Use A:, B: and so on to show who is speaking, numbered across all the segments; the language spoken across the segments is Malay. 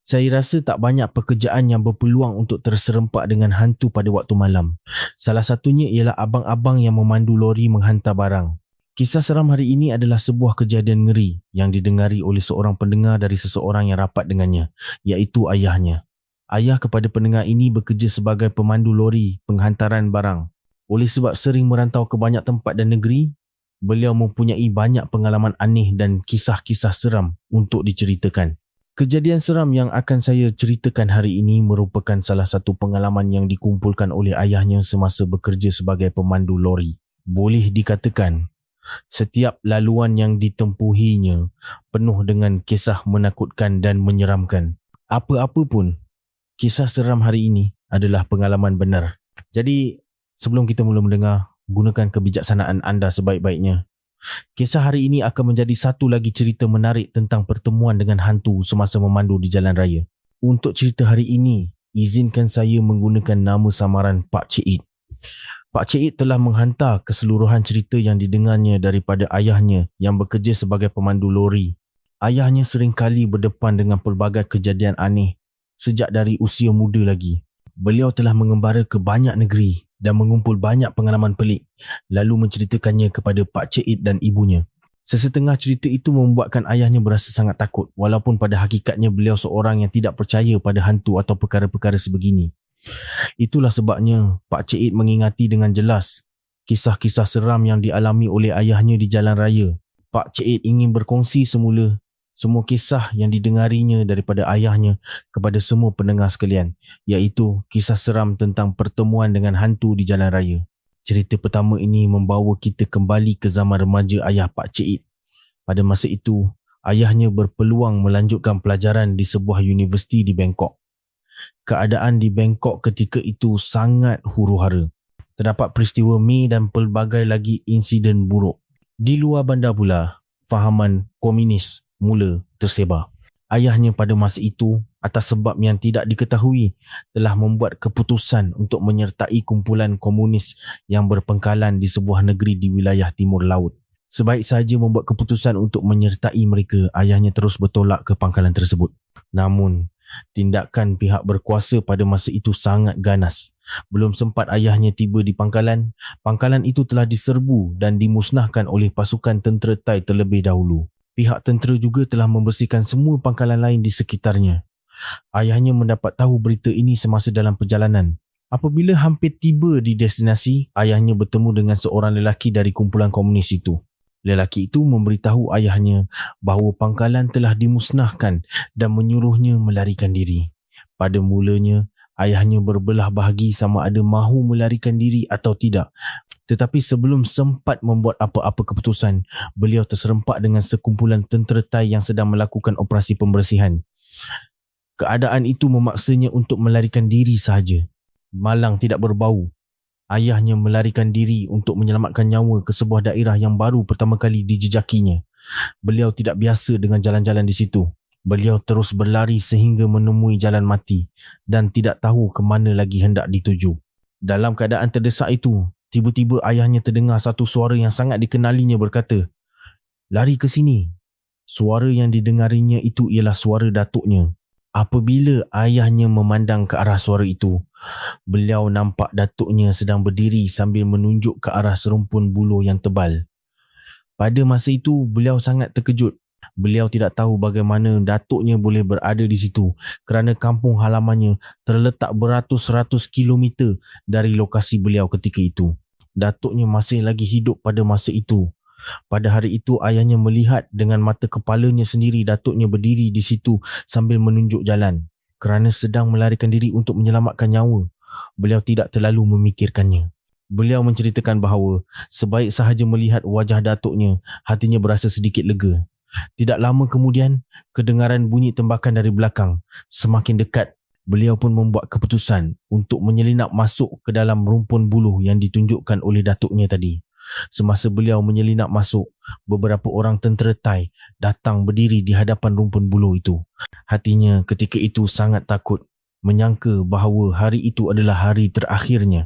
A: Saya rasa tak banyak pekerjaan yang berpeluang untuk terserempak dengan hantu pada waktu malam. Salah satunya ialah abang-abang yang memandu lori menghantar barang. Kisah seram hari ini adalah sebuah kejadian ngeri yang didengari oleh seorang pendengar dari seseorang yang rapat dengannya, iaitu ayahnya. Ayah kepada pendengar ini bekerja sebagai pemandu lori penghantaran barang. Oleh sebab sering merantau ke banyak tempat dan negeri, beliau mempunyai banyak pengalaman aneh dan kisah-kisah seram untuk diceritakan. Kejadian seram yang akan saya ceritakan hari ini merupakan salah satu pengalaman yang dikumpulkan oleh ayahnya semasa bekerja sebagai pemandu lori. Boleh dikatakan, setiap laluan yang ditempuhinya penuh dengan kisah menakutkan dan menyeramkan. Apa-apa pun, kisah seram hari ini adalah pengalaman benar. Jadi, sebelum kita mula mendengar, gunakan kebijaksanaan anda sebaik-baiknya. Kisah hari ini akan menjadi satu lagi cerita menarik tentang pertemuan dengan hantu semasa memandu di jalan raya. Untuk cerita hari ini, izinkan saya menggunakan nama samaran Pak Cik Id. Pak Cik Id telah menghantar keseluruhan cerita yang didengarnya daripada ayahnya yang bekerja sebagai pemandu lori. Ayahnya seringkali berdepan dengan pelbagai kejadian aneh sejak dari usia muda lagi. Beliau telah mengembara ke banyak negeri dan mengumpul banyak pengalaman pelik, lalu menceritakannya kepada Pak Cik Id dan ibunya. Sesetengah cerita itu membuatkan ayahnya berasa sangat takut, walaupun pada hakikatnya beliau seorang yang tidak percaya pada hantu atau perkara-perkara sebegini. Itulah sebabnya Pak Cik Id mengingati dengan jelas kisah-kisah seram yang dialami oleh ayahnya di jalan raya. Pak Cik Id ingin berkongsi semua kisah yang didengarinya daripada ayahnya kepada semua pendengar sekalian, iaitu kisah seram tentang pertemuan dengan hantu di jalan raya. Cerita pertama ini membawa kita kembali ke zaman remaja ayah Pak Cik Id. Pada masa itu, ayahnya berpeluang melanjutkan pelajaran di sebuah universiti di Bangkok. Keadaan di Bangkok ketika itu sangat huru-hara. Terdapat peristiwa Mi dan pelbagai lagi insiden buruk. Di luar bandar pula, fahaman komunis mula tersebar. Ayahnya pada masa itu, atas sebab yang tidak diketahui, telah membuat keputusan untuk menyertai kumpulan komunis yang berpengkalan di sebuah negeri di wilayah timur laut. Sebaik sahaja membuat keputusan untuk menyertai mereka, ayahnya terus bertolak ke pangkalan tersebut. Namun, tindakan pihak berkuasa pada masa itu sangat ganas. Belum sempat ayahnya tiba di pangkalan, pangkalan itu telah diserbu dan dimusnahkan oleh pasukan tentera Thai terlebih dahulu. Pihak tentera juga telah membersihkan semua pangkalan lain di sekitarnya. Ayahnya mendapat tahu berita ini semasa dalam perjalanan. Apabila hampir tiba di destinasi, ayahnya bertemu dengan seorang lelaki dari kumpulan komunis itu. Lelaki itu memberitahu ayahnya bahawa pangkalan telah dimusnahkan dan menyuruhnya melarikan diri. Pada mulanya, ayahnya berbelah bahagi sama ada mahu melarikan diri atau tidak. Tetapi sebelum sempat membuat apa-apa keputusan, beliau terserempak dengan sekumpulan tentera Thai yang sedang melakukan operasi pembersihan. Keadaan itu memaksanya untuk melarikan diri sahaja. Malang tidak berbau. Ayahnya melarikan diri untuk menyelamatkan nyawa ke sebuah daerah yang baru pertama kali dijejakinya. Beliau tidak biasa dengan jalan-jalan di situ. Beliau terus berlari sehingga menemui jalan mati dan tidak tahu ke mana lagi hendak dituju. Dalam keadaan terdesak itu, tiba-tiba ayahnya terdengar satu suara yang sangat dikenalinya berkata, "Lari ke sini." Suara yang didengarinya itu ialah suara datuknya. Apabila ayahnya memandang ke arah suara itu, beliau nampak datuknya sedang berdiri sambil menunjuk ke arah serumpun buluh yang tebal. Pada masa itu, beliau sangat terkejut. Beliau tidak tahu bagaimana datuknya boleh berada di situ kerana kampung halamannya terletak beratus-ratus kilometer dari lokasi beliau ketika itu. Datuknya masih lagi hidup pada masa itu. Pada hari itu, ayahnya melihat dengan mata kepalanya sendiri datuknya berdiri di situ sambil menunjuk jalan. Kerana sedang melarikan diri untuk menyelamatkan nyawa, beliau tidak terlalu memikirkannya. Beliau menceritakan bahawa sebaik sahaja melihat wajah datuknya, hatinya berasa sedikit lega. Tidak lama kemudian, kedengaran bunyi tembakan dari belakang. Semakin dekat, beliau pun membuat keputusan untuk menyelinap masuk ke dalam rumpun buluh yang ditunjukkan oleh datuknya tadi. Semasa beliau menyelinap masuk, beberapa orang tentera Thai datang berdiri di hadapan rumpun buluh itu. Hatinya ketika itu sangat takut, menyangka bahawa hari itu adalah hari terakhirnya.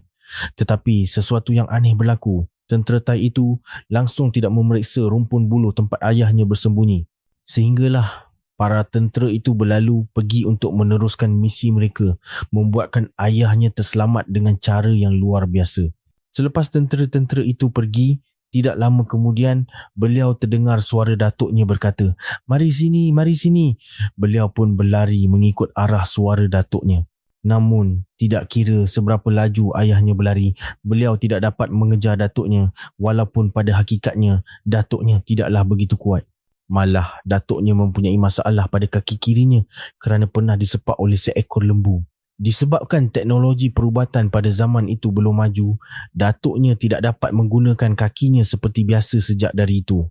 A: Tetapi sesuatu yang aneh berlaku. Tentera Thai itu langsung tidak memeriksa rumpun buluh tempat ayahnya bersembunyi. Sehinggalah Para tentera itu berlalu pergi untuk meneruskan misi mereka, membuatkan ayahnya terselamat dengan cara yang luar biasa. Selepas tentera-tentera itu pergi, tidak lama kemudian beliau terdengar suara datuknya berkata, "Mari sini, mari sini." Beliau pun berlari mengikut arah suara datuknya. Namun, tidak kira seberapa laju ayahnya berlari, beliau tidak dapat mengejar datuknya, walaupun pada hakikatnya datuknya tidaklah begitu kuat. Malah, datuknya mempunyai masalah pada kaki kirinya kerana pernah disepak oleh seekor lembu. Disebabkan teknologi perubatan pada zaman itu belum maju, datuknya tidak dapat menggunakan kakinya seperti biasa sejak dari itu.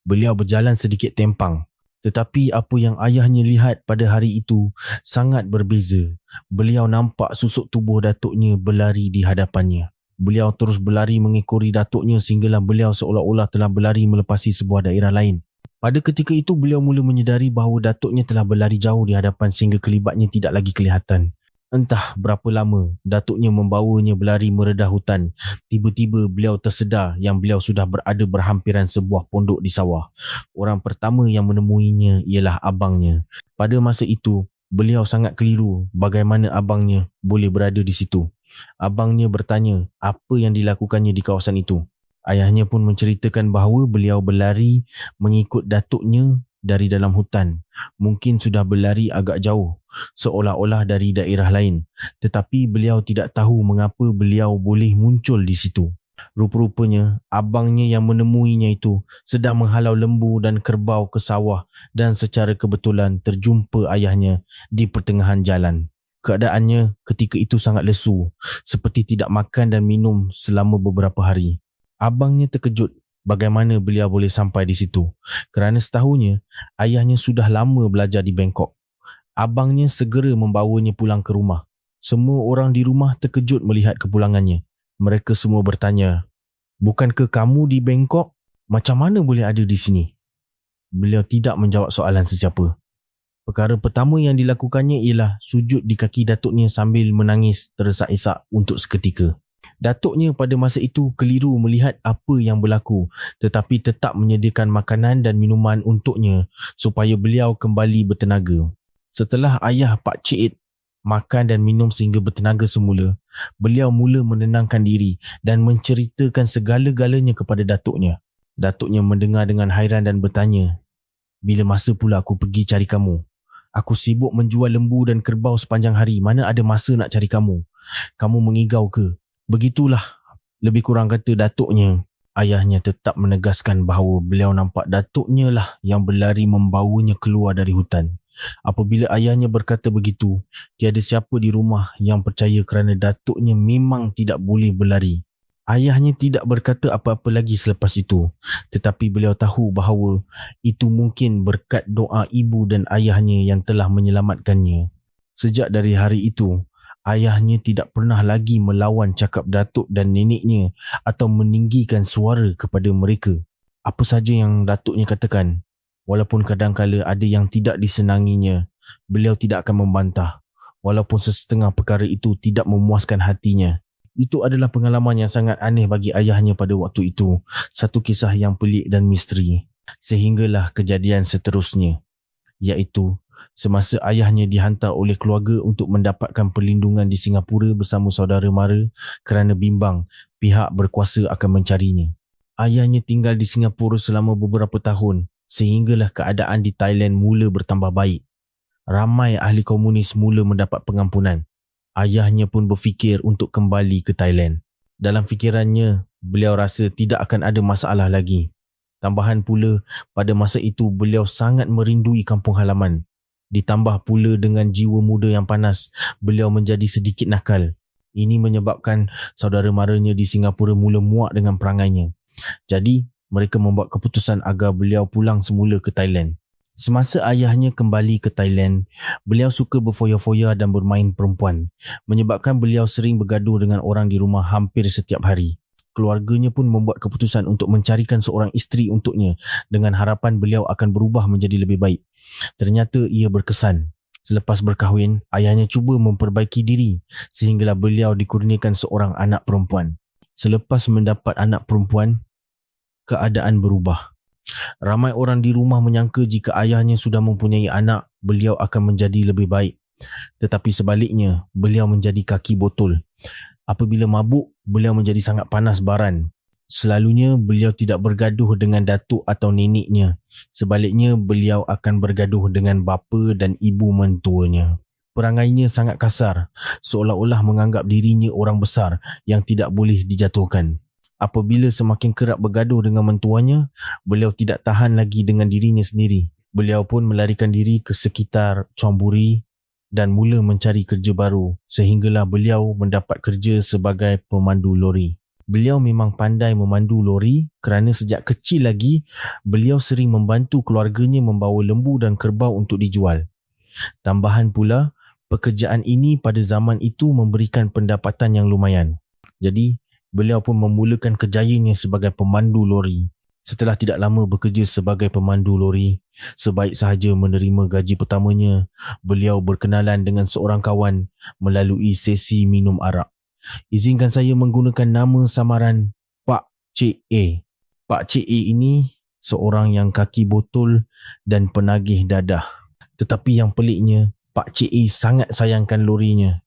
A: Beliau berjalan sedikit tempang. Tetapi apa yang ayahnya lihat pada hari itu sangat berbeza. Beliau nampak susuk tubuh datuknya berlari di hadapannya. Beliau terus berlari mengikori datuknya sehinggalah beliau seolah-olah telah berlari melepasi sebuah daerah lain. Pada ketika itu beliau mula menyedari bahawa datuknya telah berlari jauh di hadapan sehingga kelibatnya tidak lagi kelihatan. Entah berapa lama datuknya membawanya berlari meredah hutan. Tiba-tiba beliau tersedar yang beliau sudah berada berhampiran sebuah pondok di sawah. Orang pertama yang menemuinya ialah abangnya. Pada masa itu, beliau sangat keliru bagaimana abangnya boleh berada di situ. Abangnya bertanya apa yang dilakukannya di kawasan itu. Ayahnya pun menceritakan bahawa beliau berlari mengikut datuknya dari dalam hutan. Mungkin sudah berlari agak jauh, seolah-olah dari daerah lain. Tetapi beliau tidak tahu mengapa beliau boleh muncul di situ. Rupa-rupanya, abangnya yang menemuinya itu sedang menghalau lembu dan kerbau ke sawah dan secara kebetulan terjumpa ayahnya di pertengahan jalan. Keadaannya ketika itu sangat lesu, seperti tidak makan dan minum selama beberapa hari. Abangnya terkejut bagaimana beliau boleh sampai di situ, kerana setahunya ayahnya sudah lama belajar di Bangkok. Abangnya segera membawanya pulang ke rumah. Semua orang di rumah terkejut melihat kepulangannya. Mereka semua bertanya, "Bukankah kamu di Bangkok? Macam mana boleh ada di sini?" Beliau tidak menjawab soalan sesiapa. Perkara pertama yang dilakukannya ialah sujud di kaki datuknya sambil menangis terdesak-desak untuk seketika. Datuknya pada masa itu keliru melihat apa yang berlaku, tetapi tetap menyediakan makanan dan minuman untuknya supaya beliau kembali bertenaga. Setelah ayah Pak Cik makan dan minum sehingga bertenaga semula, beliau mula menenangkan diri dan menceritakan segala-galanya kepada datuknya. Datuknya mendengar dengan hairan dan bertanya, "Bila masa pula aku pergi cari kamu? Aku sibuk menjual lembu dan kerbau sepanjang hari, mana ada masa nak cari kamu? Kamu mengigau ke?" Begitulah lebih kurang kata datuknya. Ayahnya tetap menegaskan bahawa beliau nampak datuknya lah yang berlari membawanya keluar dari hutan. Apabila ayahnya berkata begitu, tiada siapa di rumah yang percaya kerana datuknya memang tidak boleh berlari. Ayahnya tidak berkata apa-apa lagi selepas itu, tetapi beliau tahu bahawa itu mungkin berkat doa ibu dan ayahnya yang telah menyelamatkannya. Sejak dari hari itu, ayahnya tidak pernah lagi melawan cakap datuk dan neneknya atau meninggikan suara kepada mereka. Apa saja yang datuknya katakan, walaupun kadang-kala ada yang tidak disenanginya, beliau tidak akan membantah. Walaupun sesetengah perkara itu tidak memuaskan hatinya. Itu adalah pengalaman yang sangat aneh bagi ayahnya pada waktu itu. Satu kisah yang pelik dan misteri. Sehinggalah kejadian seterusnya, iaitu semasa ayahnya dihantar oleh keluarga untuk mendapatkan perlindungan di Singapura bersama saudara mara kerana bimbang pihak berkuasa akan mencarinya. Ayahnya tinggal di Singapura selama beberapa tahun sehinggalah keadaan di Thailand mula bertambah baik. Ramai ahli komunis mula mendapat pengampunan. Ayahnya pun berfikir untuk kembali ke Thailand. Dalam fikirannya, beliau rasa tidak akan ada masalah lagi. Tambahan pula, pada masa itu beliau sangat merindui kampung halaman. Ditambah pula dengan jiwa muda yang panas, beliau menjadi sedikit nakal. Ini menyebabkan saudara maranya di Singapura mula muak dengan perangainya. Jadi, mereka membuat keputusan agar beliau pulang semula ke Thailand. Semasa ayahnya kembali ke Thailand, beliau suka berfoya-foya dan bermain perempuan, menyebabkan beliau sering bergaduh dengan orang di rumah hampir setiap hari. Keluarganya pun membuat keputusan untuk mencarikan seorang isteri untuknya dengan harapan beliau akan berubah menjadi lebih baik. Ternyata ia berkesan. Selepas berkahwin, ayahnya cuba memperbaiki diri sehinggalah beliau dikurniakan seorang anak perempuan. Selepas mendapat anak perempuan, keadaan berubah. Ramai orang di rumah menyangka jika ayahnya sudah mempunyai anak, beliau akan menjadi lebih baik. Tetapi sebaliknya, beliau menjadi kaki botol. Apabila mabuk, beliau menjadi sangat panas baran. Selalunya beliau tidak bergaduh dengan datuk atau neneknya. Sebaliknya, beliau akan bergaduh dengan bapa dan ibu mentuanya. Perangainya sangat kasar, seolah-olah menganggap dirinya orang besar yang tidak boleh dijatuhkan. Apabila semakin kerap bergaduh dengan mentuanya, beliau tidak tahan lagi dengan dirinya sendiri. Beliau pun melarikan diri ke sekitar Chonburi dan mula mencari kerja baru, sehinggalah beliau mendapat kerja sebagai pemandu lori. Beliau memang pandai memandu lori kerana sejak kecil lagi beliau sering membantu keluarganya membawa lembu dan kerbau untuk dijual. Tambahan pula, pekerjaan ini pada zaman itu memberikan pendapatan yang lumayan. Jadi, beliau pun memulakan kerjayanya sebagai pemandu lori. Setelah tidak lama bekerja sebagai pemandu lori, sebaik sahaja menerima gaji pertamanya, beliau berkenalan dengan seorang kawan melalui sesi minum arak. Izinkan saya menggunakan nama samaran Pak Cik A. Pak Cik A ini seorang yang kaki botol dan penagih dadah. Tetapi yang peliknya, Pak Cik A sangat sayangkan lorinya.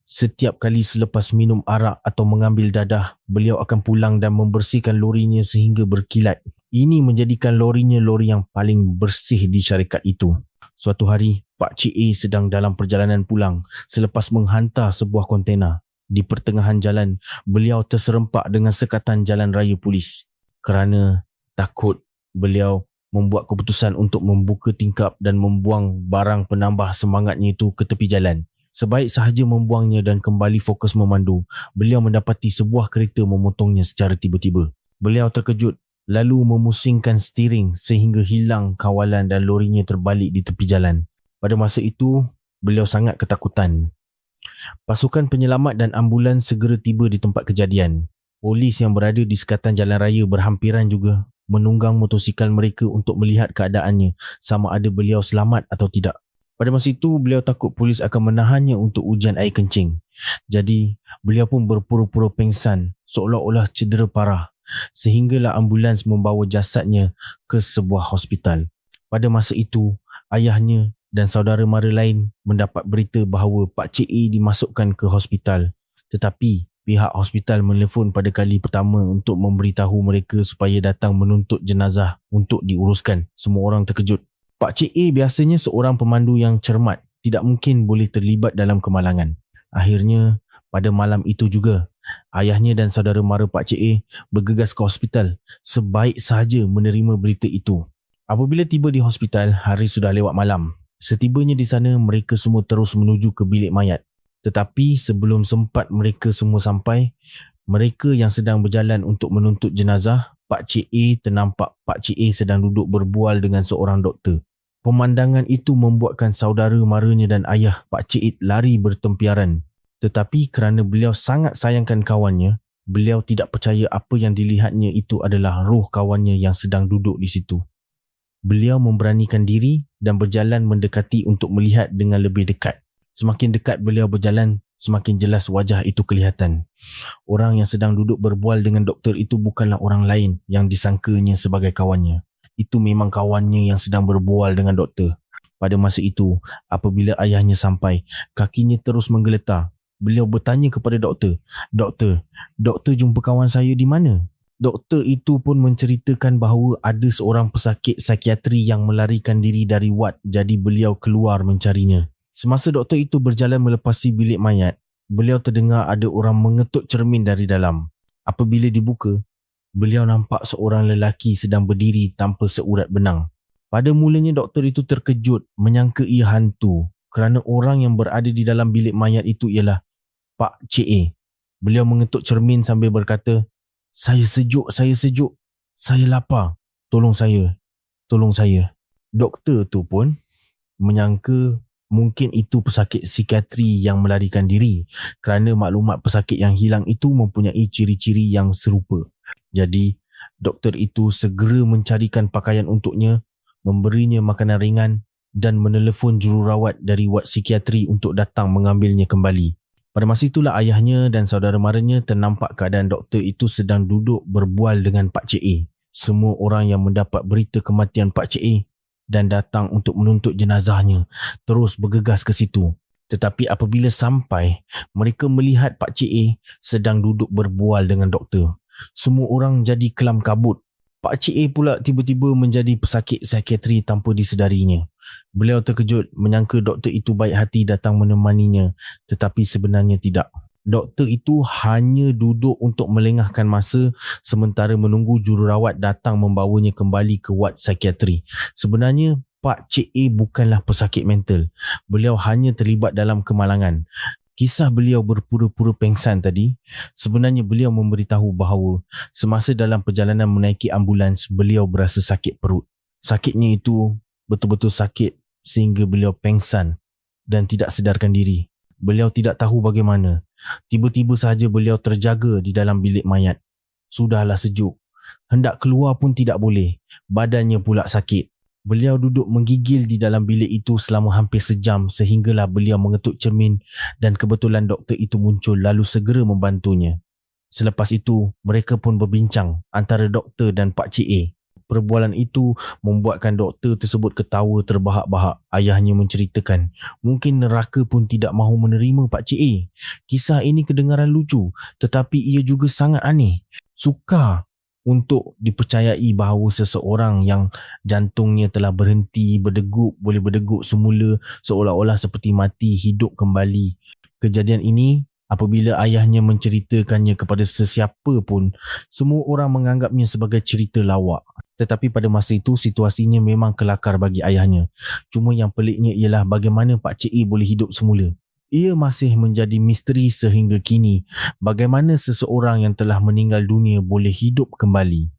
A: Setiap kali selepas minum arak atau mengambil dadah, beliau akan pulang dan membersihkan lorinya sehingga berkilat. Ini menjadikan lorinya lori yang paling bersih di syarikat itu. Suatu hari, Pak Cik A sedang dalam perjalanan pulang selepas menghantar sebuah kontena. Di pertengahan jalan, beliau terserempak dengan sekatan jalan raya polis. Kerana takut, beliau membuat keputusan untuk membuka tingkap dan membuang barang penambah semangatnya itu ke tepi jalan. Sebaik sahaja membuangnya dan kembali fokus memandu, beliau mendapati sebuah kereta memotongnya secara tiba-tiba. Beliau terkejut, lalu memusingkan steering sehingga hilang kawalan dan lorinya terbalik di tepi jalan. Pada masa itu, beliau sangat ketakutan. Pasukan penyelamat dan ambulans segera tiba di tempat kejadian. Polis yang berada di sekatan jalan raya berhampiran juga menunggang motosikal mereka untuk melihat keadaannya, sama ada beliau selamat atau tidak. Pada masa itu, beliau takut polis akan menahannya untuk ujian air kencing. Jadi, beliau pun berpura-pura pengsan, seolah-olah cedera parah, sehinggalah ambulans membawa jasadnya ke sebuah hospital. Pada masa itu, ayahnya dan saudara mara lain mendapat berita bahawa Pak Cik A dimasukkan ke hospital. Tetapi pihak hospital menelefon pada kali pertama untuk memberitahu mereka supaya datang menuntut jenazah untuk diuruskan. Semua orang terkejut. Pak Cik A biasanya seorang pemandu yang cermat, tidak mungkin boleh terlibat dalam kemalangan. Akhirnya, pada malam itu juga, ayahnya dan saudara mara Pak Cik A bergegas ke hospital sebaik sahaja menerima berita itu. Apabila tiba di hospital, hari sudah lewat malam. Setibanya di sana, mereka semua terus menuju ke bilik mayat. Tetapi sebelum sempat mereka semua sampai, mereka yang sedang berjalan untuk menuntut jenazah, Pak Cik A ternampak Pak Cik A sedang duduk berbual dengan seorang doktor. Pemandangan itu membuatkan saudara maranya dan ayah Pak Cik A lari bertempiaran. Tetapi kerana beliau sangat sayangkan kawannya, beliau tidak percaya apa yang dilihatnya itu adalah roh kawannya yang sedang duduk di situ. Beliau memberanikan diri dan berjalan mendekati untuk melihat dengan lebih dekat. Semakin dekat beliau berjalan, semakin jelas wajah itu kelihatan. Orang yang sedang duduk berbual dengan doktor itu bukanlah orang lain yang disangkanya sebagai kawannya. Itu memang kawannya yang sedang berbual dengan doktor. Pada masa itu, apabila ayahnya sampai, kakinya terus menggeletar. Beliau bertanya kepada doktor, Doktor jumpa kawan saya di mana?" Doktor itu pun menceritakan bahawa ada seorang pesakit psikiatri yang melarikan diri dari wad, jadi beliau keluar mencarinya. Semasa doktor itu berjalan melepasi bilik mayat, beliau terdengar ada orang mengetuk cermin dari dalam. Apabila dibuka, beliau nampak seorang lelaki sedang berdiri tanpa seurat benang. Pada mulanya doktor itu terkejut menyangka ia hantu kerana orang yang berada di dalam bilik mayat itu ialah Pak Cik A. Beliau mengetuk cermin sambil berkata, Saya sejuk, saya lapar, tolong saya. Doktor tu pun menyangka mungkin itu pesakit psikiatri yang melarikan diri kerana maklumat pesakit yang hilang itu mempunyai ciri-ciri yang serupa. Jadi, doktor itu segera mencarikan pakaian untuknya, memberinya makanan ringan dan menelefon jururawat dari wad psikiatri untuk datang mengambilnya kembali. Pada masa itulah ayahnya dan saudara maranya ternampak keadaan doktor itu sedang duduk berbual dengan Pak Cik A. Semua orang yang mendapat berita kematian Pak Cik A dan datang untuk menuntut jenazahnya terus bergegas ke situ. Tetapi apabila sampai, mereka melihat Pak Cik A sedang duduk berbual dengan doktor. Semua orang jadi kelam kabut. Pak Cik A pula tiba-tiba menjadi pesakit psikiatri tanpa disedarinya. Beliau terkejut menyangka doktor itu baik hati datang menemaninya, tetapi sebenarnya tidak. Doktor itu hanya duduk untuk melengahkan masa sementara menunggu jururawat datang membawanya kembali ke wad psikiatri. Sebenarnya Pak Cik A bukanlah pesakit mental. Beliau hanya terlibat dalam kemalangan. Kisah beliau berpura-pura pengsan tadi, sebenarnya beliau memberitahu bahawa semasa dalam perjalanan menaiki ambulans, beliau berasa sakit perut. Sakitnya itu betul-betul sakit sehingga beliau pengsan dan tidak sedarkan diri. Beliau tidak tahu bagaimana. Tiba-tiba sahaja beliau terjaga di dalam bilik mayat. Sudahlah sejuk. Hendak keluar pun tidak boleh. Badannya pula sakit. Beliau duduk menggigil di dalam bilik itu selama hampir sejam sehinggalah beliau mengetuk cermin dan kebetulan doktor itu muncul lalu segera membantunya. Selepas itu, mereka pun berbincang antara doktor dan Pak Cik A. Perbualan itu membuatkan doktor tersebut ketawa terbahak-bahak. Ayahnya menceritakan, mungkin neraka pun tidak mahu menerima Pak Cik A. Kisah ini kedengaran lucu tetapi ia juga sangat aneh. Sukar untuk dipercayai bahawa seseorang yang jantungnya telah berhenti berdegup boleh berdegup semula seolah-olah seperti mati hidup kembali. Kejadian ini apabila ayahnya menceritakannya kepada sesiapa pun, semua orang menganggapnya sebagai cerita lawak. Tetapi pada masa itu situasinya memang kelakar bagi ayahnya. Cuma yang peliknya ialah bagaimana Pak Cik A boleh hidup semula. Ia masih menjadi misteri sehingga kini bagaimana seseorang yang telah meninggal dunia boleh hidup kembali.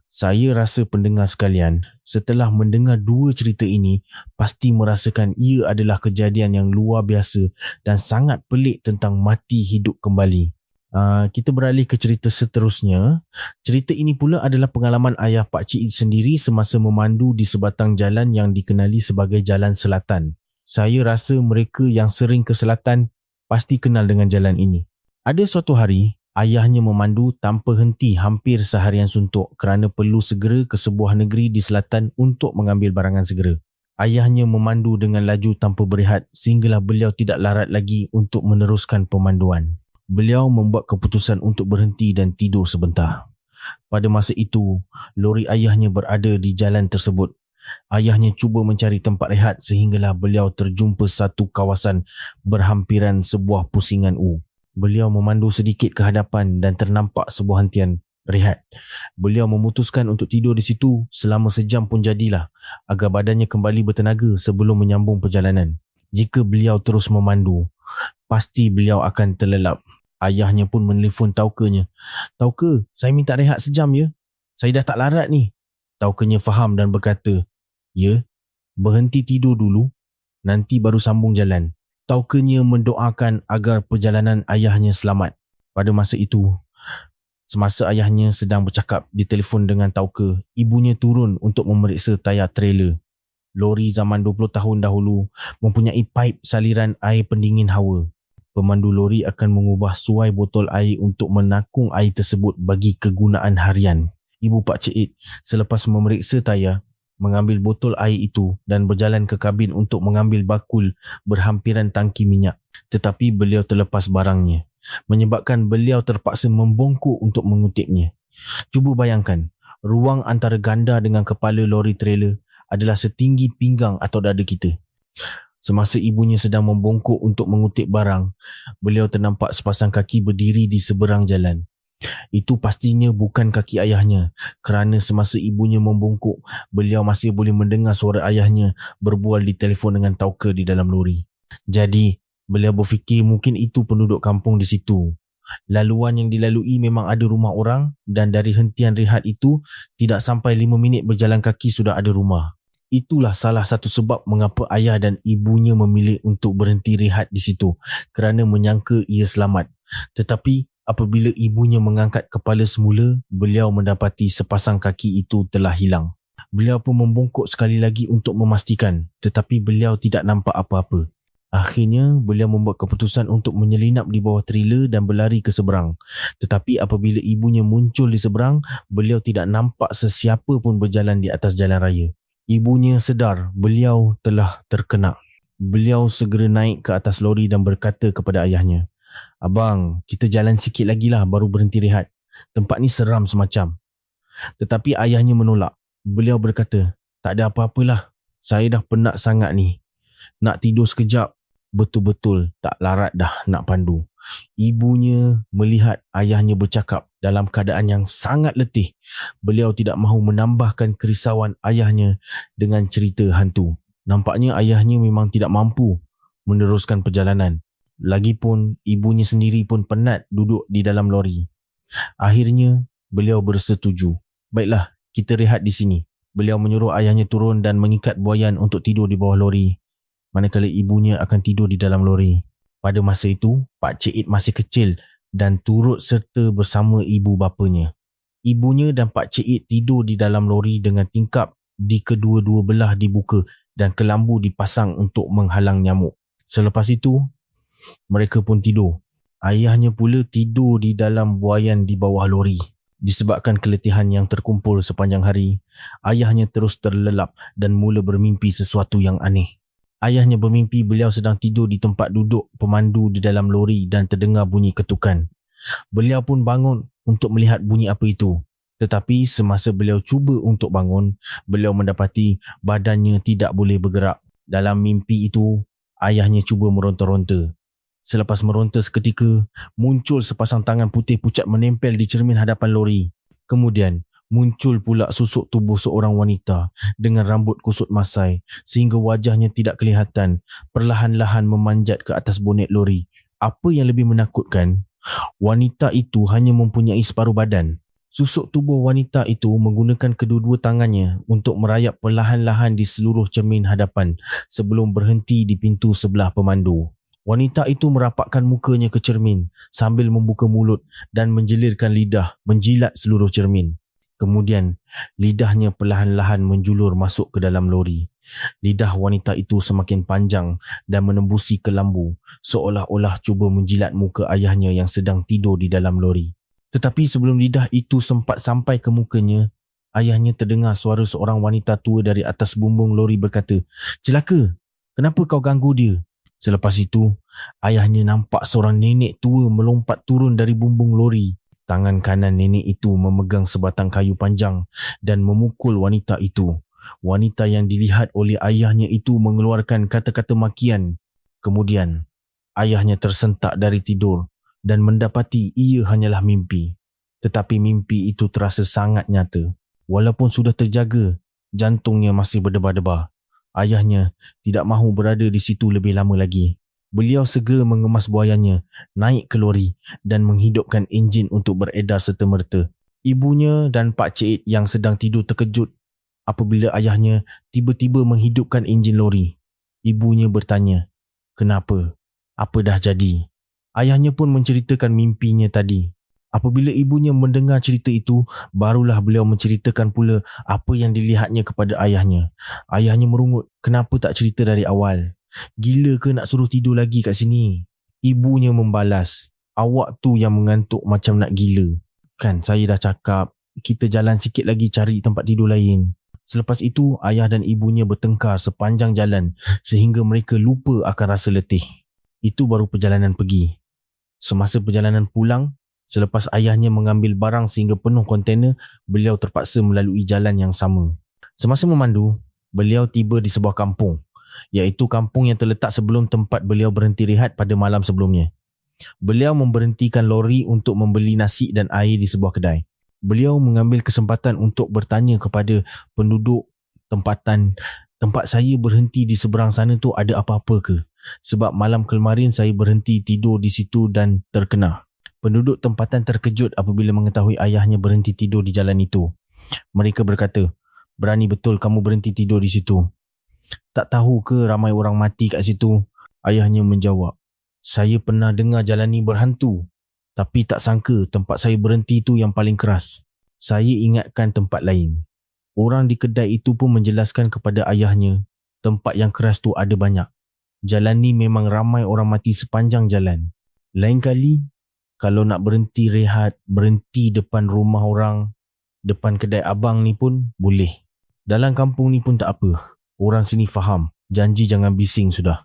A: Saya rasa pendengar sekalian, setelah mendengar dua cerita ini, pasti merasakan ia adalah kejadian yang luar biasa dan sangat pelik tentang mati hidup kembali. Kita beralih ke cerita seterusnya. Cerita ini pula adalah pengalaman ayah Pak Cik sendiri semasa memandu di sebatang jalan yang dikenali sebagai Jalan Selatan. Saya rasa mereka yang sering ke selatan pasti kenal dengan jalan ini. Ada suatu hari, ayahnya memandu tanpa henti hampir seharian suntuk kerana perlu segera ke sebuah negeri di selatan untuk mengambil barangan segera. Ayahnya memandu dengan laju tanpa berehat sehinggalah beliau tidak larat lagi untuk meneruskan pemanduan. Beliau membuat keputusan untuk berhenti dan tidur sebentar. Pada masa itu, lori ayahnya berada di jalan tersebut. Ayahnya cuba mencari tempat rehat sehinggalah beliau terjumpa satu kawasan berhampiran sebuah pusingan U. Beliau memandu sedikit ke hadapan dan ternampak sebuah hentian rehat. Beliau memutuskan untuk tidur di situ selama sejam pun jadilah agar badannya kembali bertenaga sebelum menyambung perjalanan. Jika beliau terus memandu, pasti beliau akan terlelap. Ayahnya pun menelefon taukanya. "Tauke, saya minta rehat sejam ya. Saya dah tak larat ni." Taukanya faham dan berkata, "Ya, berhenti tidur dulu, nanti baru sambung jalan." Taukanya mendoakan agar perjalanan ayahnya selamat. Pada masa itu, semasa ayahnya sedang bercakap di telefon dengan tauke, ibunya turun untuk memeriksa tayar trailer. Lori zaman 20 tahun dahulu mempunyai paip saliran air pendingin hawa. Pemandu lori akan mengubah suai botol air untuk menakung air tersebut bagi kegunaan harian. Ibu Pak Cik selepas memeriksa tayar, mengambil botol air itu dan berjalan ke kabin untuk mengambil bakul berhampiran tangki minyak. Tetapi beliau terlepas barangnya, menyebabkan beliau terpaksa membongkok untuk mengutipnya. Cuba bayangkan, ruang antara ganda dengan kepala lori trailer adalah setinggi pinggang atau dada kita. Semasa ibunya sedang membongkok untuk mengutip barang, beliau ternampak sepasang kaki berdiri di seberang jalan. Itu pastinya bukan kaki ayahnya kerana semasa ibunya membongkok, beliau masih boleh mendengar suara ayahnya berbual di telefon dengan tauke di dalam lori. Jadi, beliau berfikir mungkin itu penduduk kampung di situ. Laluan yang dilalui memang ada rumah orang dan dari hentian rehat itu, tidak sampai 5 minit berjalan kaki sudah ada rumah. Itulah salah satu sebab mengapa ayah dan ibunya memilih untuk berhenti rehat di situ kerana menyangka ia selamat. Tetapi apabila ibunya mengangkat kepala semula, beliau mendapati sepasang kaki itu telah hilang. Beliau pun membongkok sekali lagi untuk memastikan, tetapi beliau tidak nampak apa-apa. Akhirnya, beliau membuat keputusan untuk menyelinap di bawah trailer dan berlari ke seberang. Tetapi apabila ibunya muncul di seberang, beliau tidak nampak sesiapa pun berjalan di atas jalan raya. Ibunya sedar beliau telah terkena. Beliau segera naik ke atas lori dan berkata kepada ayahnya, "Abang, kita jalan sikit lagi lah baru berhenti rehat. Tempat ni seram semacam." Tetapi ayahnya menolak. Beliau berkata, "Tak ada apa-apalah. Saya dah penat sangat ni. Nak tidur sekejap. Betul-betul tak larat dah nak pandu." Ibunya melihat ayahnya bercakap dalam keadaan yang sangat letih. Beliau tidak mahu menambahkan kerisauan ayahnya dengan cerita hantu. Nampaknya ayahnya memang tidak mampu meneruskan perjalanan. Lagipun ibunya sendiri pun penat duduk di dalam lori. Akhirnya beliau bersetuju. "Baiklah, kita rehat di sini." Beliau menyuruh ayahnya turun dan mengikat buaian untuk tidur di bawah lori, manakala ibunya akan tidur di dalam lori. Pada masa itu, Pak Cik Id masih kecil dan turut serta bersama ibu bapanya. Ibunya dan Pak Cik Id tidur di dalam lori dengan tingkap di kedua-dua belah dibuka dan kelambu dipasang untuk menghalang nyamuk. Selepas itu, mereka pun tidur. Ayahnya pula tidur di dalam buaian di bawah lori. Disebabkan keletihan yang terkumpul sepanjang hari, ayahnya terus terlelap dan mula bermimpi sesuatu yang aneh. Ayahnya bermimpi beliau sedang tidur di tempat duduk pemandu di dalam lori dan terdengar bunyi ketukan. Beliau pun bangun untuk melihat bunyi apa itu. Tetapi semasa beliau cuba untuk bangun, beliau mendapati badannya tidak boleh bergerak. Dalam mimpi itu, ayahnya cuba meronta-ronta. Selepas meronta seketika, muncul sepasang tangan putih pucat menempel di cermin hadapan lori. Kemudian, muncul pula susuk tubuh seorang wanita dengan rambut kusut masai sehingga wajahnya tidak kelihatan, perlahan-lahan memanjat ke atas bonet lori. Apa yang lebih menakutkan, wanita itu hanya mempunyai separuh badan. Susuk tubuh wanita itu menggunakan kedua-dua tangannya untuk merayap perlahan-lahan di seluruh cermin hadapan sebelum berhenti di pintu sebelah pemandu. Wanita itu merapakkan mukanya ke cermin sambil membuka mulut dan menjelirkan lidah menjilat seluruh cermin. Kemudian, lidahnya perlahan-lahan menjulur masuk ke dalam lori. Lidah wanita itu semakin panjang dan menembusi kelambu, seolah-olah cuba menjilat muka ayahnya yang sedang tidur di dalam lori. Tetapi sebelum lidah itu sempat sampai ke mukanya, ayahnya terdengar suara seorang wanita tua dari atas bumbung lori berkata, "Celaka, kenapa kau ganggu dia?" Selepas itu, ayahnya nampak seorang nenek tua melompat turun dari bumbung lori. Tangan kanan nenek itu memegang sebatang kayu panjang dan memukul wanita itu. Wanita yang dilihat oleh ayahnya itu mengeluarkan kata-kata makian. Kemudian, ayahnya tersentak dari tidur dan mendapati ia hanyalah mimpi. Tetapi mimpi itu terasa sangat nyata. Walaupun sudah terjaga, jantungnya masih berdebar-debar. Ayahnya tidak mahu berada di situ lebih lama lagi. Beliau segera mengemas buaiannya, naik ke lori dan menghidupkan enjin untuk beredar serta-merta. Ibunya dan Pak Cik yang sedang tidur terkejut apabila ayahnya tiba-tiba menghidupkan enjin lori. Ibunya bertanya, "Kenapa? Apa dah jadi?" Ayahnya pun menceritakan mimpinya tadi. Apabila ibunya mendengar cerita itu, barulah beliau menceritakan pula apa yang dilihatnya kepada ayahnya. Ayahnya merungut, "Kenapa tak cerita dari awal? Gila ke nak suruh tidur lagi kat sini?" Ibunya membalas, "Awak tu yang mengantuk macam nak gila. Kan saya dah cakap, kita jalan sikit lagi cari tempat tidur lain." Selepas itu, ayah dan ibunya bertengkar sepanjang jalan sehingga mereka lupa akan rasa letih. Itu baru perjalanan pergi. Semasa perjalanan pulang, selepas ayahnya mengambil barang sehingga penuh kontena, beliau terpaksa melalui jalan yang sama. Semasa memandu, beliau tiba di sebuah kampung, iaitu kampung yang terletak sebelum tempat beliau berhenti rehat pada malam sebelumnya. Beliau memberhentikan lori untuk membeli nasi dan air di sebuah kedai. Beliau mengambil kesempatan untuk bertanya kepada penduduk tempatan, "Tempat saya berhenti di seberang sana tu ada apa-apa ke? Sebab malam kemarin saya berhenti tidur di situ dan terkena." Penduduk tempatan terkejut apabila mengetahui ayahnya berhenti tidur di jalan itu. Mereka berkata, "Berani betul kamu berhenti tidur di situ. Tak tahu ke ramai orang mati kat situ?" Ayahnya menjawab, "Saya pernah dengar jalan ni berhantu, tapi tak sangka tempat saya berhenti itu yang paling keras. Saya ingatkan tempat lain." Orang di kedai itu pun menjelaskan kepada ayahnya, tempat yang keras tu ada banyak. Jalan ni memang ramai orang mati sepanjang jalan. Lain kali, kalau nak berhenti rehat, berhenti depan rumah orang, depan kedai abang ni pun boleh. Dalam kampung ni pun tak apa. Orang sini faham, janji jangan bising sudah.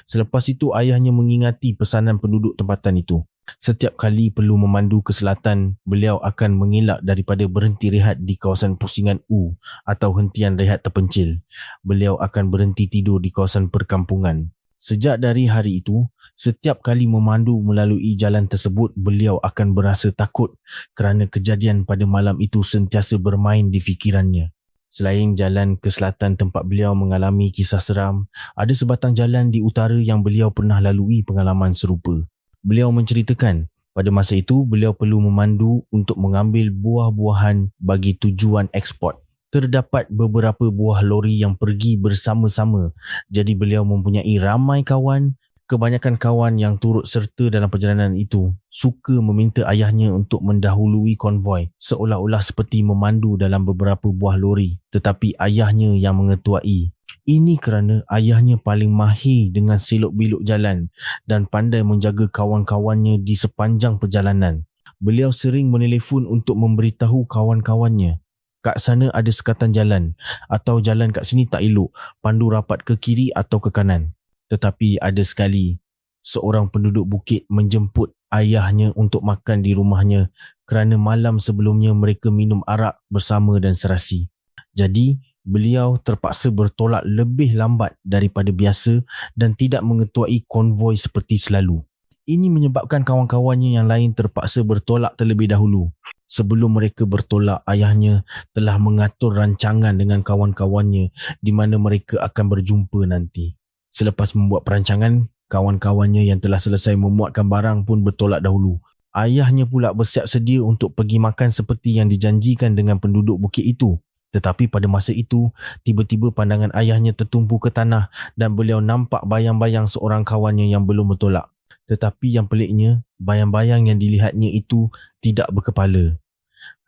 A: Selepas itu ayahnya mengingati pesanan penduduk tempatan itu. Setiap kali perlu memandu ke selatan, beliau akan mengelak daripada berhenti rehat di kawasan pusingan U atau hentian rehat terpencil. Beliau akan berhenti tidur di kawasan perkampungan. Sejak dari hari itu, setiap kali memandu melalui jalan tersebut, beliau akan berasa takut kerana kejadian pada malam itu sentiasa bermain di fikirannya. Selain jalan ke selatan tempat beliau mengalami kisah seram, ada sebatang jalan di utara yang beliau pernah lalui pengalaman serupa. Beliau menceritakan, pada masa itu beliau perlu memandu untuk mengambil buah-buahan bagi tujuan ekspor. Terdapat beberapa buah lori yang pergi bersama-sama, jadi beliau mempunyai ramai kawan. Kebanyakan kawan yang turut serta dalam perjalanan itu suka meminta ayahnya untuk mendahului konvoi, seolah-olah seperti memandu dalam beberapa buah lori, tetapi ayahnya yang mengetuai. Ini kerana ayahnya paling mahir dengan selok-belok jalan dan pandai menjaga kawan-kawannya di sepanjang perjalanan. Beliau sering menelefon untuk memberitahu kawan-kawannya, kat sana ada sekatan jalan, atau jalan kat sini tak elok, pandu rapat ke kiri atau ke kanan. Tetapi ada sekali, seorang penduduk bukit menjemput ayahnya untuk makan di rumahnya kerana malam sebelumnya mereka minum arak bersama dan serasi. Jadi, beliau terpaksa bertolak lebih lambat daripada biasa dan tidak mengetuai konvoi seperti selalu. Ini menyebabkan kawan-kawannya yang lain terpaksa bertolak terlebih dahulu. Sebelum mereka bertolak, ayahnya telah mengatur rancangan dengan kawan-kawannya di mana mereka akan berjumpa nanti. Selepas membuat perancangan, kawan-kawannya yang telah selesai memuatkan barang pun bertolak dahulu. Ayahnya pula bersiap sedia untuk pergi makan seperti yang dijanjikan dengan penduduk bukit itu. Tetapi pada masa itu, tiba-tiba pandangan ayahnya tertumpu ke tanah dan beliau nampak bayang-bayang seorang kawannya yang belum bertolak. Tetapi yang peliknya, bayang-bayang yang dilihatnya itu tidak berkepala.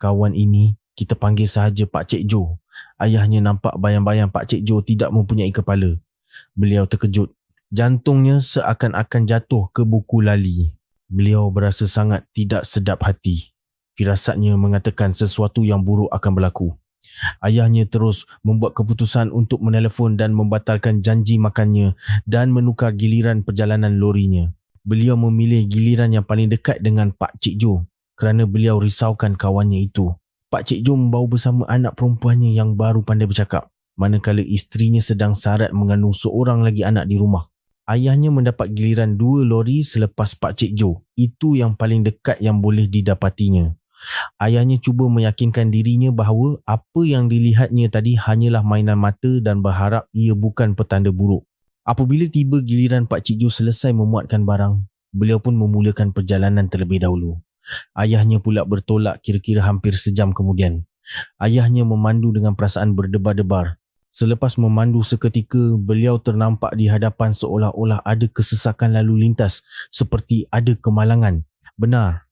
A: Kawan ini kita panggil sahaja Pak Cik Jo. Ayahnya nampak bayang-bayang Pak Cik Jo tidak mempunyai kepala. Beliau terkejut. Jantungnya seakan-akan jatuh ke buku lali. Beliau berasa sangat tidak sedap hati. Firasatnya mengatakan sesuatu yang buruk akan berlaku. Ayahnya terus membuat keputusan untuk menelefon dan membatalkan janji makannya dan menukar giliran perjalanan lorinya. Beliau memilih giliran yang paling dekat dengan Pak Cik Jo kerana beliau risaukan kawannya itu. Pak Cik Jo membawa bersama anak perempuannya yang baru pandai bercakap, manakala isterinya sedang sarat mengandung seorang lagi anak di rumah. Ayahnya mendapat giliran 2 lori selepas Pak Cik Jo. Itu yang paling dekat yang boleh didapatinya. Ayahnya cuba meyakinkan dirinya bahawa apa yang dilihatnya tadi hanyalah mainan mata dan berharap ia bukan petanda buruk. Apabila tiba giliran Pak Cik Jo selesai memuatkan barang, beliau pun memulakan perjalanan terlebih dahulu. Ayahnya pula bertolak kira-kira hampir sejam kemudian. Ayahnya memandu dengan perasaan berdebar-debar. Selepas memandu seketika, beliau ternampak di hadapan seolah-olah ada kesesakan lalu lintas seperti ada kemalangan. Benar,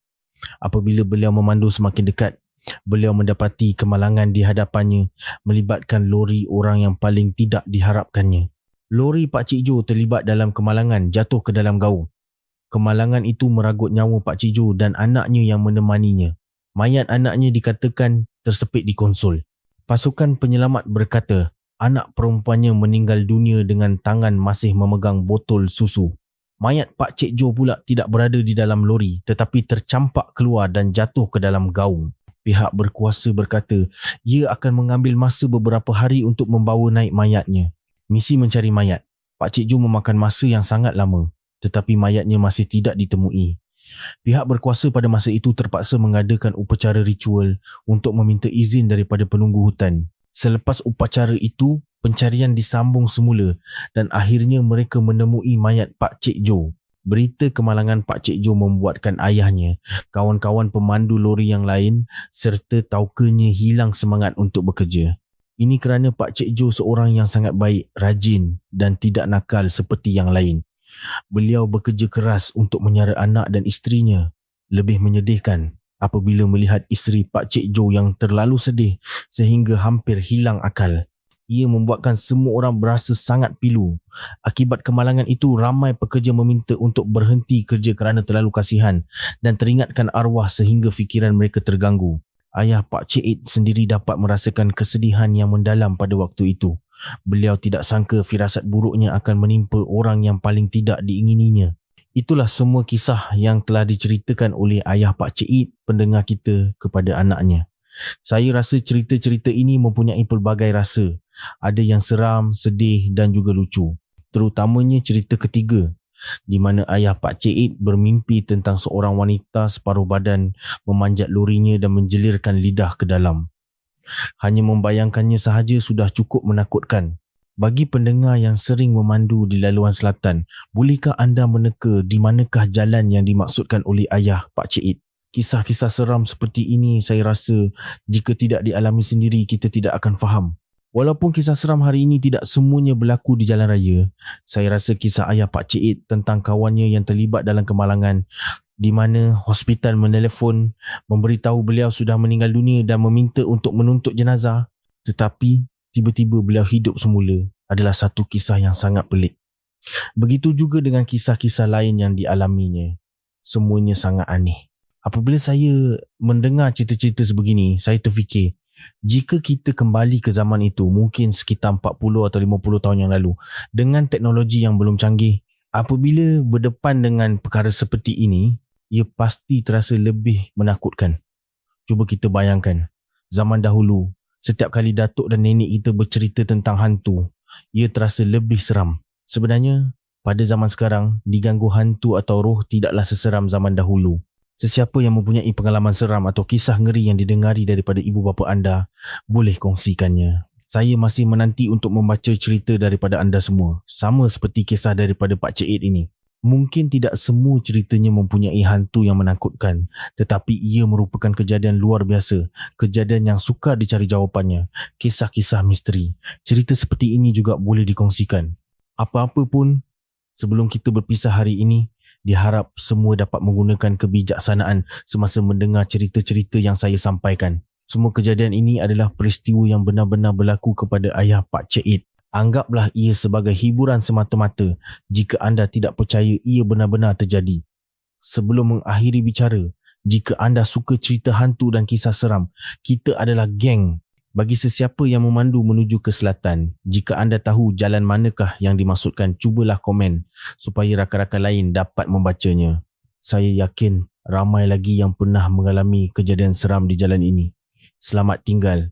A: apabila beliau memandu semakin dekat, beliau mendapati kemalangan di hadapannya melibatkan lori orang yang paling tidak diharapkannya. Lori Pak Cik Jo terlibat dalam kemalangan, jatuh ke dalam gaung. Kemalangan itu meragut nyawa Pak Cik Jo dan anaknya yang menemaninya. Mayat anaknya dikatakan tersepit di konsol. Pasukan penyelamat berkata, anak perempuannya meninggal dunia dengan tangan masih memegang botol susu. Mayat Pak Cik Jo pula tidak berada di dalam lori tetapi tercampak keluar dan jatuh ke dalam gaung. Pihak berkuasa berkata ia akan mengambil masa beberapa hari untuk membawa naik mayatnya. Misi mencari mayat. Pak Cik Jo memakan masa yang sangat lama tetapi mayatnya masih tidak ditemui. Pihak berkuasa pada masa itu terpaksa mengadakan upacara ritual untuk meminta izin daripada penunggu hutan. Selepas upacara itu, pencarian disambung semula dan akhirnya mereka menemui mayat Pak Cik Jo. Berita kemalangan Pak Cik Jo membuatkan ayahnya, kawan-kawan pemandu lori yang lain serta taukanya hilang semangat untuk bekerja. Ini kerana Pak Cik Jo seorang yang sangat baik, rajin dan tidak nakal seperti yang lain. Beliau bekerja keras untuk menyara anak dan isterinya. Lebih menyedihkan apabila melihat isteri Pak Cik Jo yang terlalu sedih sehingga hampir hilang akal. Ia membuatkan semua orang berasa sangat pilu. Akibat kemalangan itu, ramai pekerja meminta untuk berhenti kerja kerana terlalu kasihan dan teringatkan arwah sehingga fikiran mereka terganggu. Ayah Pak Cik Id sendiri dapat merasakan kesedihan yang mendalam pada waktu itu. Beliau tidak sangka firasat buruknya akan menimpa orang yang paling tidak diingininya. Itulah semua kisah yang telah diceritakan oleh ayah Pak Cik Id, pendengar kita, kepada anaknya. Saya rasa cerita-cerita ini mempunyai pelbagai rasa. Ada yang seram, sedih dan juga lucu. Terutamanya cerita ketiga, di mana ayah Pak Cik Id bermimpi tentang seorang wanita separuh badan memanjat lorinya dan menjelirkan lidah ke dalam. Hanya membayangkannya sahaja sudah cukup menakutkan. Bagi pendengar yang sering memandu di laluan selatan, bolehkah anda meneka di manakah jalan yang dimaksudkan oleh ayah Pak Cik Id? Kisah-kisah seram seperti ini saya rasa jika tidak dialami sendiri kita tidak akan faham. Walaupun kisah seram hari ini tidak semuanya berlaku di jalan raya, saya rasa kisah ayah Pak Cik Id tentang kawannya yang terlibat dalam kemalangan di mana hospital menelefon memberitahu beliau sudah meninggal dunia dan meminta untuk menuntut jenazah, tetapi tiba-tiba beliau hidup semula adalah satu kisah yang sangat pelik. Begitu juga dengan kisah-kisah lain yang dialaminya. Semuanya sangat aneh. Apabila saya mendengar cerita-cerita sebegini, saya terfikir, jika kita kembali ke zaman itu, mungkin sekitar 40 atau 50 tahun yang lalu, dengan teknologi yang belum canggih, apabila berdepan dengan perkara seperti ini, ia pasti terasa lebih menakutkan. Cuba kita bayangkan, zaman dahulu, setiap kali datuk dan nenek kita bercerita tentang hantu, ia terasa lebih seram. Sebenarnya, pada zaman sekarang, diganggu hantu atau roh tidaklah seseram zaman dahulu. Sesiapa yang mempunyai pengalaman seram atau kisah ngeri yang didengari daripada ibu bapa anda, boleh kongsikannya. Saya masih menanti untuk membaca cerita daripada anda semua, sama seperti kisah daripada Pak Cik Id ini. Mungkin tidak semua ceritanya mempunyai hantu yang menakutkan, tetapi ia merupakan kejadian luar biasa, kejadian yang sukar dicari jawapannya, kisah-kisah misteri. Cerita seperti ini juga boleh dikongsikan. Apa-apa pun, sebelum kita berpisah hari ini, diharap semua dapat menggunakan kebijaksanaan semasa mendengar cerita-cerita yang saya sampaikan. Semua kejadian ini adalah peristiwa yang benar-benar berlaku kepada ayah Pak Cik Id. Anggaplah ia sebagai hiburan semata-mata jika anda tidak percaya ia benar-benar terjadi. Sebelum mengakhiri bicara, jika anda suka cerita hantu dan kisah seram, kita adalah geng. Bagi sesiapa yang memandu menuju ke selatan, jika anda tahu jalan manakah yang dimaksudkan, cubalah komen supaya rakan-rakan lain dapat membacanya. Saya yakin ramai lagi yang pernah mengalami kejadian seram di jalan ini. Selamat tinggal